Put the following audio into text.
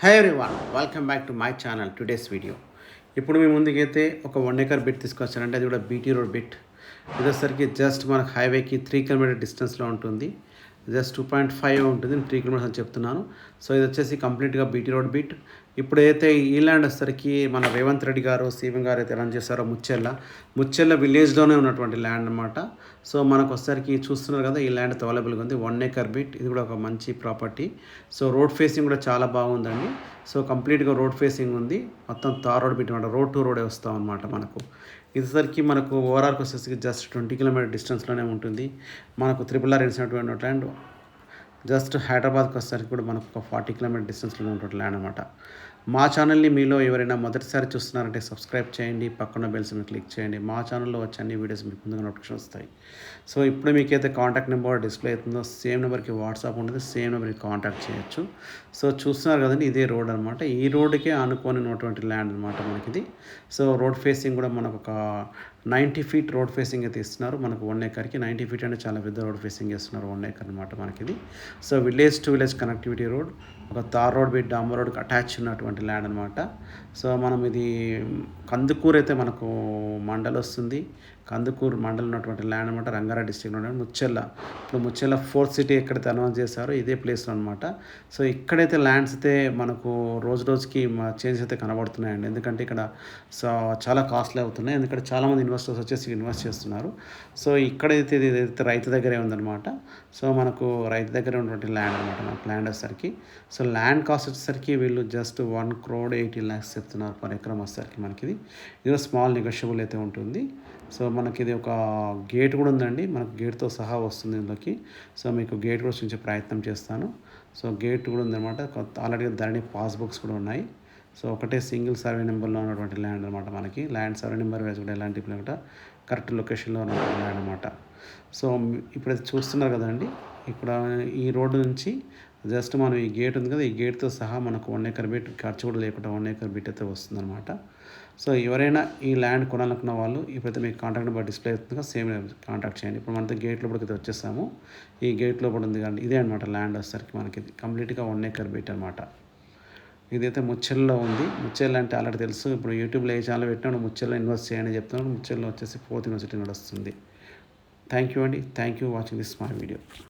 Hi everyone, welcome back to my channel. Today's video ఇప్పుడు మీ ముందుకైతే ఒక 1 ఎకర్ బిట్ తీసుకొచ్చానంటే అది కూడా బీటీ రోడ్ బిట్. ఇదేసరికి జస్ట్ మనకు హైవేకి 3 కిలోమీటర్ డిస్టెన్స్లో ఉంటుంది. జస్ట్ 2.5 ఉంటుంది, 3 కిలోమీటర్స్ అని చెప్తున్నాను. సో ఇది వచ్చేసి కంప్లీట్గా బీటీ రోడ్ బిట్. ఇప్పుడైతే ఈ ల్యాండ్ వచ్చేసరికి మన రేవంత్ రెడ్డి గారు సీఎం గారు అయితే లాంచ్ చేశారో ముచ్చెల్ల విలేజ్లోనే ఉన్నటువంటి ల్యాండ్ అనమాట. సో మనకు వచ్చేసరికి చూస్తున్నారు కదా, ఈ ల్యాండ్ అవైలబుల్గా ఉంది. 1 ఎకర్ బిట్, ఇది కూడా ఒక మంచి ప్రాపర్టీ. సో రోడ్ ఫేసింగ్ కూడా చాలా బాగుందండి. సో కంప్లీట్గా రోడ్ ఫేసింగ్ ఉంది, మొత్తం తార్ రోడ్ బిట్ అనమాట. రోడ్ టు రోడే వస్తాం అనమాట. మనకు ఇదిసరికి మనకు ఓవరాల్కి వచ్చేసరికి జస్ట్ 20 కిలోమీటర్ డిస్టెన్స్లోనే ఉంటుంది. మనకు RRR ఇచ్చినటువంటి ల్యాండ్ జస్ట్ హైదరాబాద్కి వచ్చేసరికి కూడా మనకు ఒక 40 కిలోమీటర్ డిస్టెన్స్లో ఉంటుంది ల్యాండ్ అనమాట. మా ఛానల్ని మీలో ఎవరైనా మొదటిసారి చూస్తున్నారంటే సబ్స్క్రైబ్ చేయండి, పక్కన బెల్స్ మీద క్లిక్ చేయండి. మా ఛానల్లో వచ్చే అన్ని వీడియోస్ మీకు ముందుగా నోటిఫికేషన్ వస్తాయి. సో ఇప్పుడు మీకైతే కాంటాక్ట్ నెంబర్ డిస్ప్లే అవుతుందో సేమ్ నెంబర్కి వాట్సాప్ ఉంటుంది, సేమ్ నెంబర్కి కాంటాక్ట్ చేయొచ్చు. సో చూస్తున్నారు కదండి, ఇదే రోడ్ అనమాట. ఈ రోడ్డుకే ఆనుకొని ఉన్నటువంటి ల్యాండ్ అనమాట మనకిది. సో రోడ్ ఫేసింగ్ కూడా మనకు ఒక 90 ఫీట్ రోడ్ ఫేసింగ్ అయితే ఇస్తున్నారు మనకు 1 ఎకర్కి. 90 ఫీట్ అంటే చాలా పెద్ద రోడ్ ఫేసింగ్ ఇస్తున్నారు 1 ఎకర్ అనమాట మనకిది. So village to village connectivity road, ఒక తార్ రోడ్ బిట్ డాంబర్ రోడ్కి అటాచ్ ఉన్నటువంటి ల్యాండ్ అనమాట. సో మనం ఇది కందుకూరు అయితే మనకు మండల్ వస్తుంది. కందుకూరు మండలం ఉన్నటువంటి ల్యాండ్ అనమాట. రంగారెడ్డి డిస్ట్రిక్ట్లో ఉన్న ముచ్చెల్ల 4th సిటీ ఎక్కడైతే అనౌన్స్ చేశారో ఇదే ప్లేస్లో అనమాట. సో ఇక్కడైతే ల్యాండ్స్ అయితే మనకు రోజు రోజుకి చేంజెస్ అయితే కనబడుతున్నాయండి. ఎందుకంటే ఇక్కడ సో చాలా కాస్ట్లీ అవుతున్నాయి, ఎందుకంటే చాలామంది ఇన్వెస్టర్స్ వచ్చేసి ఇన్వెస్ట్ చేస్తున్నారు. సో ఇక్కడైతే ఇదైతే రైతు దగ్గరే ఉందన్నమాట. సో మనకు రైతు దగ్గర ఉన్నటువంటి ల్యాండ్ అనమాట మనకు ల్యాండ్ వచ్చేసరికి. సో ల్యాండ్ కాస్ట్ వచ్చేసరికి వీళ్ళు జస్ట్ 1,80,00,000 చెప్తున్నారు పర్ ఎకరం వచ్చేసరికి మనకి. ఇది స్మాల్ నెగోషియబుల్ అయితే ఉంటుంది. సో మనకి ఇది ఒక గేట్ కూడా ఉందండి, మనకు గేట్తో సహా వస్తుంది ఇందులోకి. సో మీకు గేట్ కూడా చూపించే ప్రయత్నం చేస్తాను. సో గేట్ కూడా ఉందన్నమాట. ఆల్రెడీ ధరణి పాస్బుక్స్ కూడా ఉన్నాయి. సో ఒకటే సింగిల్ సర్వే నెంబర్లో ఉన్నటువంటి ల్యాండ్ అనమాట మనకి. ల్యాండ్ సర్వే నెంబర్ వేసి కూడా ఎలాంటి కూడా కరెక్ట్ లొకేషన్లో ఉన్నటువంటి ల్యాండ్ అనమాట. సో ఇప్పుడైతే చూస్తున్నారు కదండి, ఇక్కడ ఈ రోడ్డు నుంచి జస్ట్ మనం ఈ గేట్ ఉంది కదా, ఈ గేట్తో సహా మనకు 1 ఎకర్ బిట్, ఖర్చు కూడా లేకుండా 1 ఎకర్ బిట్ అయితే వస్తుందన్నమాట. సో ఎవరైనా ఈ ల్యాండ్ కొనాలనుకున్న వాళ్ళు ఇప్పుడైతే మీకు కాంటాక్ట్ నెంబర్ డిస్ప్లే అవుతుందిగా, సేమ్ కాంటాక్ట్ చేయండి. ఇప్పుడు మనతో గేట్ లోపలికి అయితే వచ్చేసాము. ఈ గేట్ లోపల ఉంది కానీ ఇదే అనమాట ల్యాండ్ వచ్చేసరికి మనకి. కంప్లీట్గా 1 ఎకర్ బిట్ అనమాట. ఇదైతే ముచ్చెల్లో ఉంది. ముచ్చెల్ అంటే ఆల్రెడీ తెలుసు. ఇప్పుడు యూట్యూబ్లో ఏ ఛానల్ పెట్టినా ముచ్చెల్లో ఇన్వెస్ట్ చేయండి చెప్తున్నాను. ముచ్చెల్లో వచ్చేసి 4th యూనివర్సిటీ నడుస్తుంది. థ్యాంక్ యూ అండి. Thank you watching this my video.